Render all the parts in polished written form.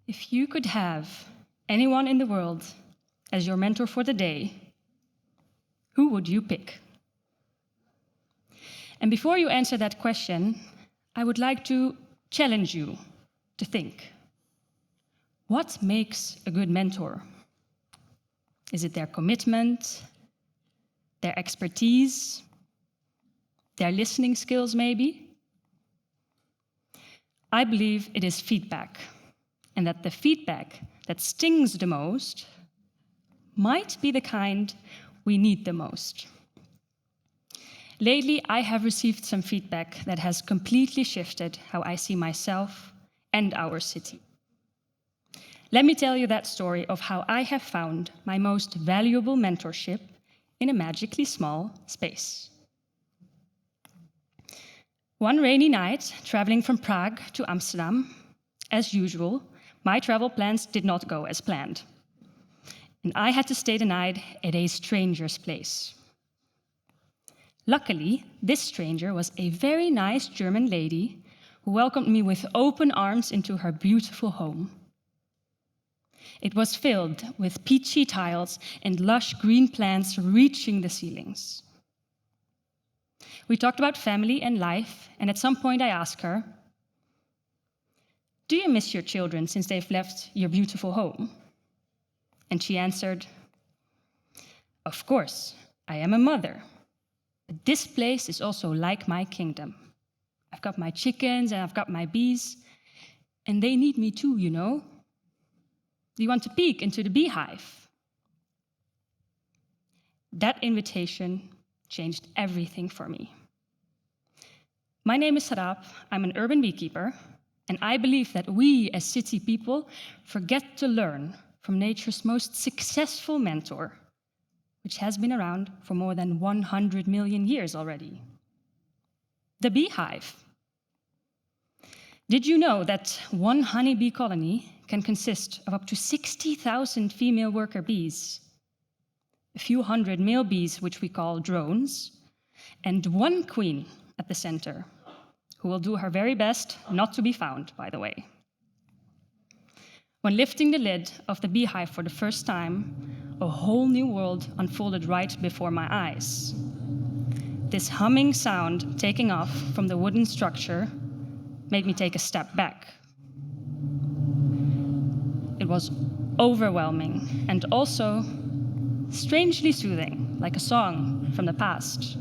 If you could have anyone in the world as your mentor for the day, who would you pick? And before you answer that question, I would like to challenge you to think. What makes a good mentor? Is it their commitment, their expertise, their listening skills maybe? I believe it is feedback, and that the feedback that stings the most might be the kind we need the most. Lately, I have received some feedback that has completely shifted how I see myself and our city. Let me tell you that story of how I have found my most valuable mentorship in a magically small space. One rainy night, traveling from Prague to Amsterdam, as usual, my travel plans did not go as planned. And I had to stay the night at a stranger's place. Luckily, this stranger was a very nice German lady who welcomed me with open arms into her beautiful home. It was filled with peachy tiles and lush green plants reaching the ceilings. We talked about family and life, and at some point I asked her, "Do you miss your children since they've left your beautiful home?" And she answered, "Of course, I am a mother. But this place is also like my kingdom. I've got my chickens and I've got my bees, and they need me too, you know. Do you want to peek into the beehive?" That invitation changed everything for me. My name is Saraab. I'm an urban beekeeper, and I believe that we as city people forget to learn from nature's most successful mentor, which has been around for more than 100 million years already. The beehive. Did you know that one honeybee colony can consist of up to 60,000 female worker bees, a few hundred male bees, which we call drones, and one queen at the center, who will do her very best not to be found, by the way. When lifting the lid of the beehive for the first time, a whole new world unfolded right before my eyes. This humming sound taking off from the wooden structure made me take a step back. It was overwhelming and also strangely soothing, like a song from the past.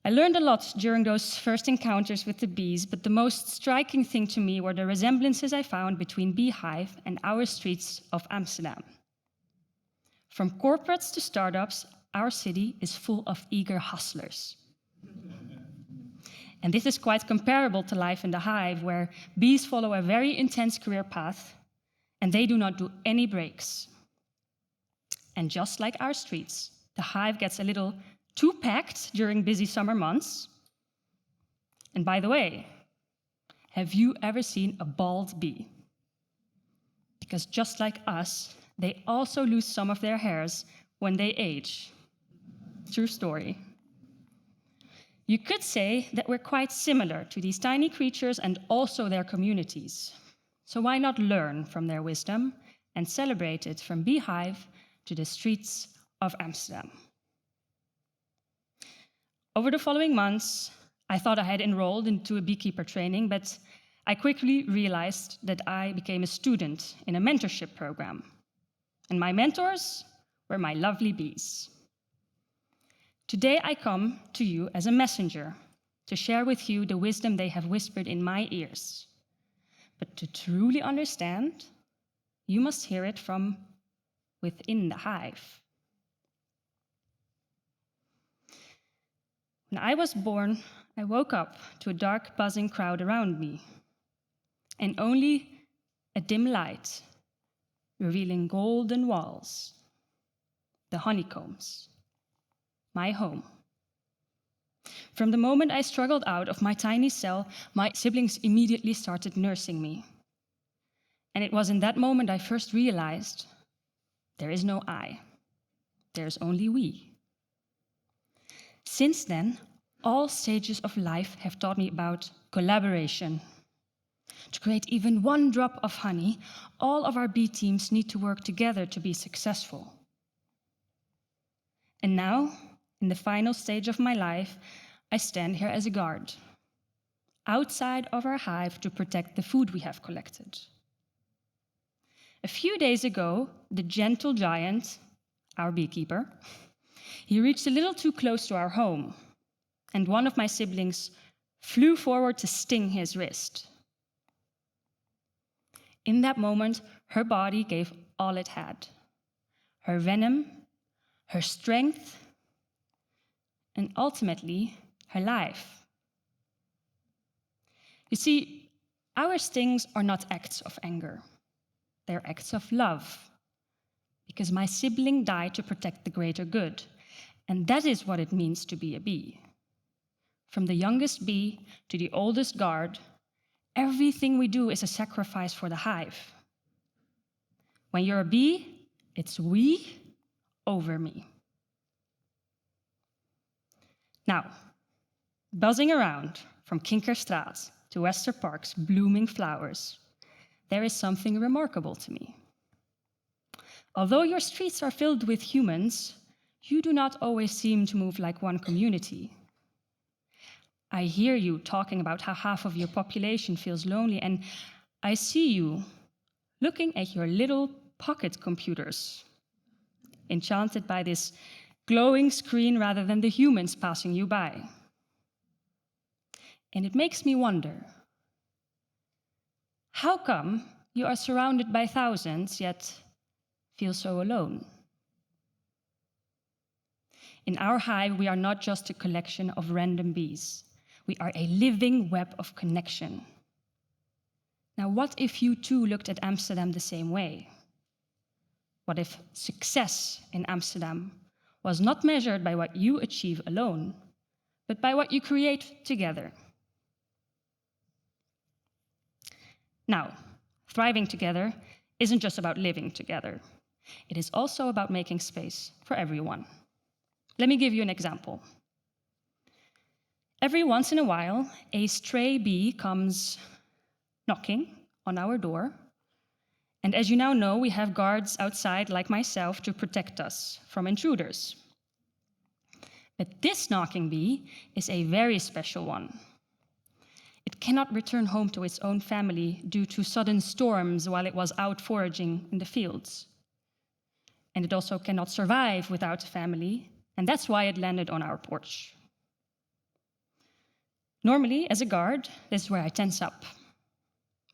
I learned a lot during those first encounters with the bees, but the most striking thing to me were the resemblances I found between Beehive and our streets of Amsterdam. From corporates to startups, our city is full of eager hustlers. And this is quite comparable to life in the hive, where bees follow a very intense career path, and they do not do any breaks. And just like our streets, the hive gets a little too packed during busy summer months. And by the way, have you ever seen a bald bee? Because just like us, they also lose some of their hairs when they age. True story. You could say that we're quite similar to these tiny creatures and also their communities. So why not learn from their wisdom and celebrate it from Beehive to the streets of Amsterdam? Over the following months, I thought I had enrolled into a beekeeper training, but I quickly realized that I became a student in a mentorship program. And my mentors were my lovely bees. Today I come to you as a messenger to share with you the wisdom they have whispered in my ears. But to truly understand, you must hear it from within the hive. When I was born, I woke up to a dark, buzzing crowd around me, and only a dim light revealing golden walls, the honeycombs, my home. From the moment I struggled out of my tiny cell, my siblings immediately started nursing me. And it was in that moment I first realized there is no I, there's only we. Since then, all stages of life have taught me about collaboration. To create even one drop of honey, all of our bee teams need to work together to be successful. And now, in the final stage of my life, I stand here as a guard, outside of our hive to protect the food we have collected. A few days ago, the gentle giant, our beekeeper, he reached a little too close to our home, and one of my siblings flew forward to sting his wrist. In that moment, her body gave all it had. Her venom, her strength, and ultimately, her life. You see, our stings are not acts of anger. They're acts of love. Because my sibling died to protect the greater good. And that is what it means to be a bee. From the youngest bee to the oldest guard, everything we do is a sacrifice for the hive. When you're a bee, it's we over me. Now, buzzing around from Kinkerstraat to Westerpark's blooming flowers, there is something remarkable to me. Although your streets are filled with humans, you do not always seem to move like one community. I hear you talking about how half of your population feels lonely, and I see you looking at your little pocket computers, enchanted by this glowing screen rather than the humans passing you by. And it makes me wonder, how come you are surrounded by thousands, yet feel so alone? In our hive, we are not just a collection of random bees. We are a living web of connection. Now, what if you too looked at Amsterdam the same way? What if success in Amsterdam was not measured by what you achieve alone, but by what you create together? Now, thriving together isn't just about living together. It is also about making space for everyone. Let me give you an example. Every once in a while, a stray bee comes knocking on our door. And as you now know, we have guards outside like myself to protect us from intruders. But this knocking bee is a very special one. It cannot return home to its own family due to sudden storms while it was out foraging in the fields. And it also cannot survive without a family, and that's why it landed on our porch. Normally, as a guard, this is where I tense up.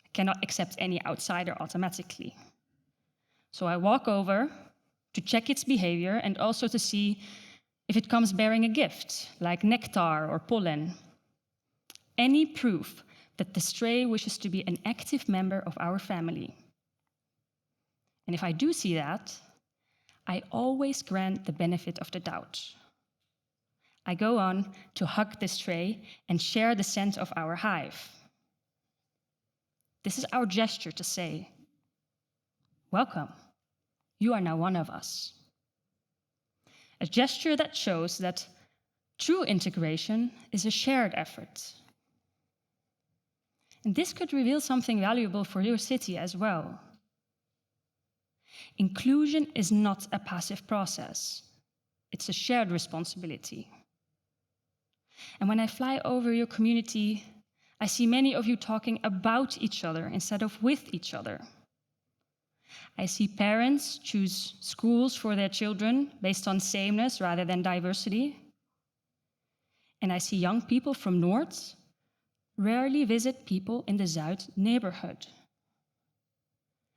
I cannot accept any outsider automatically. So I walk over to check its behavior and also to see if it comes bearing a gift, like nectar or pollen. Any proof that the stray wishes to be an active member of our family. And if I do see that, I always grant the benefit of the doubt. I go on to hug the stray and share the scent of our hive. This is our gesture to say, welcome, you are now one of us. A gesture that shows that true integration is a shared effort. And this could reveal something valuable for your city as well. Inclusion is not a passive process. It's a shared responsibility. And when I fly over your community, I see many of you talking about each other instead of with each other. I see parents choose schools for their children based on sameness rather than diversity. And I see young people from North rarely visit people in the Zuid neighborhood.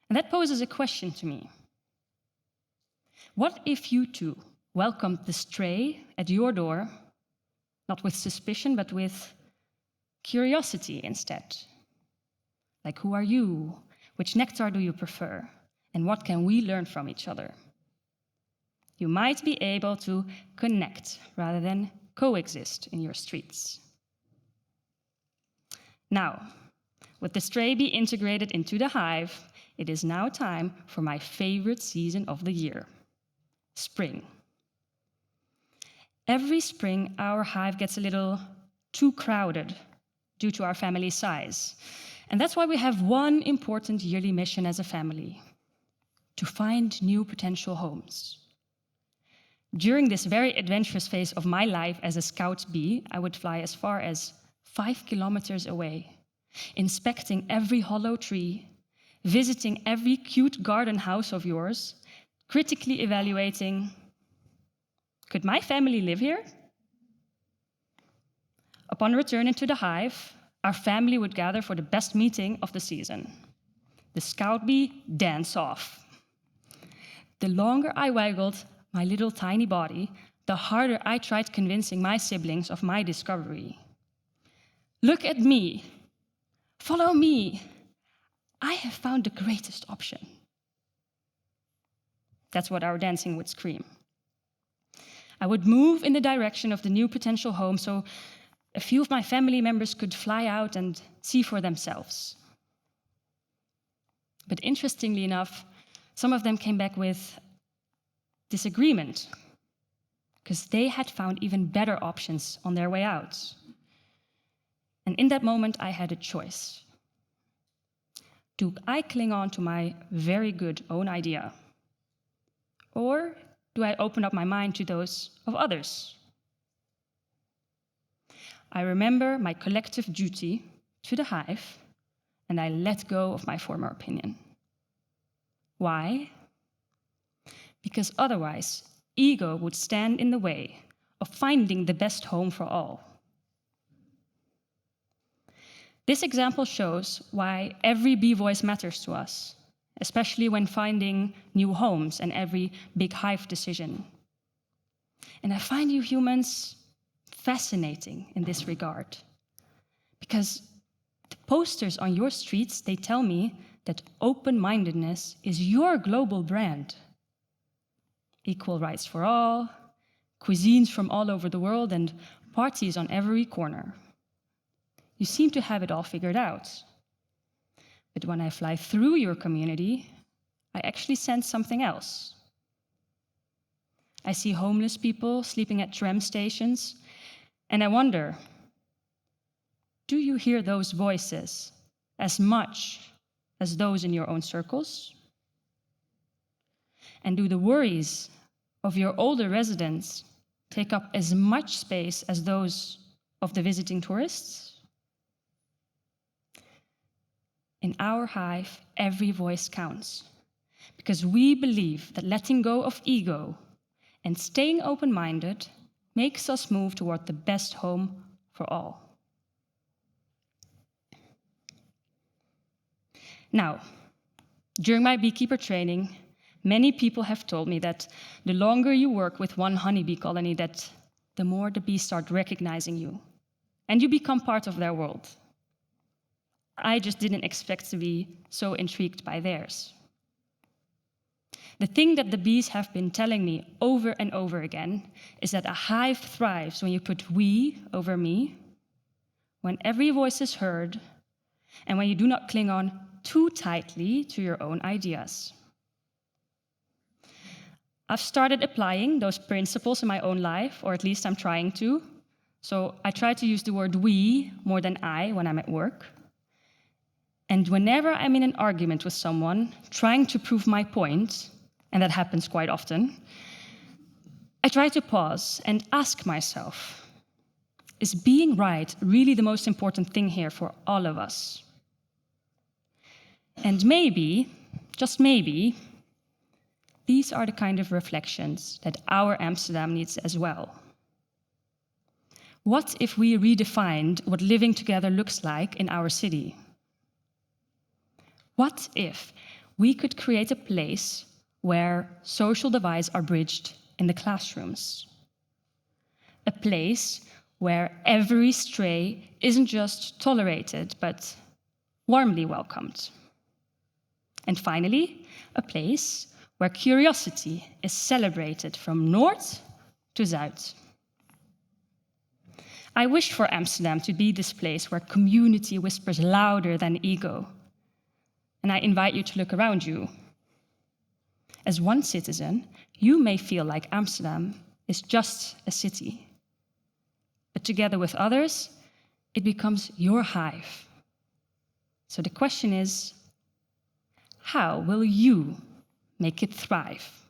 And that poses a question to me. What if you too welcomed the stray at your door, not with suspicion, but with curiosity instead? Like, who are you? Which nectar do you prefer? And what can we learn from each other? You might be able to connect rather than coexist in your streets. Now, with the stray bee integrated into the hive, it is now time for my favorite season of the year, spring. Every spring, our hive gets a little too crowded due to our family size. And that's why we have one important yearly mission as a family: to find new potential homes. During this very adventurous phase of my life as a scout bee, I would fly as far as 5 kilometers away, inspecting every hollow tree, visiting every cute garden house of yours, critically evaluating, could my family live here? Upon return into the hive, our family would gather for the best meeting of the season: the scout bee dance-off. The longer I waggled my little tiny body, the harder I tried convincing my siblings of my discovery. Look at me. Follow me. I have found the greatest option. That's what our dancing would scream. I would move in the direction of the new potential home so a few of my family members could fly out and see for themselves. But interestingly enough, some of them came back with disagreement, because they had found even better options on their way out. And in that moment, I had a choice. Do I cling on to my very good own idea? Or do I open up my mind to those of others? I remember my collective duty to the hive, and I let go of my former opinion. Why? Because otherwise, ego would stand in the way of finding the best home for all. This example shows why every bee voice matters to us, especially when finding new homes and every big hive decision. And I find you humans fascinating in this regard, because the posters on your streets, they tell me that open-mindedness is your global brand. Equal rights for all, cuisines from all over the world, and parties on every corner. You seem to have it all figured out. But when I fly through your community, I actually sense something else. I see homeless people sleeping at tram stations, and I wonder, do you hear those voices as much as those in your own circles? And do the worries of your older residents take up as much space as those of the visiting tourists? In our hive, every voice counts, because we believe that letting go of ego and staying open-minded makes us move toward the best home for all. Now, during my beekeeper training, many people have told me that the longer you work with one honeybee colony, that the more the bees start recognizing you, and you become part of their world. I just didn't expect to be so intrigued by theirs. The thing that the bees have been telling me over and over again is that a hive thrives when you put we over me, when every voice is heard, and when you do not cling on too tightly to your own ideas. I've started applying those principles in my own life, or at least I'm trying to. So I try to use the word we more than I when I'm at work. And whenever I'm in an argument with someone, trying to prove my point, and that happens quite often, I try to pause and ask myself, is being right really the most important thing here for all of us? And maybe, just maybe, these are the kind of reflections that our Amsterdam needs as well. What if we redefined what living together looks like in our city? What if we could create a place where social divides are bridged in the classrooms? A place where every stray isn't just tolerated, but warmly welcomed. And finally, a place where curiosity is celebrated from north to south. I wish for Amsterdam to be this place where community whispers louder than ego. And I invite you to look around you. As one citizen, you may feel like Amsterdam is just a city. But together with others, it becomes your hive. So the question is, how will you make it thrive?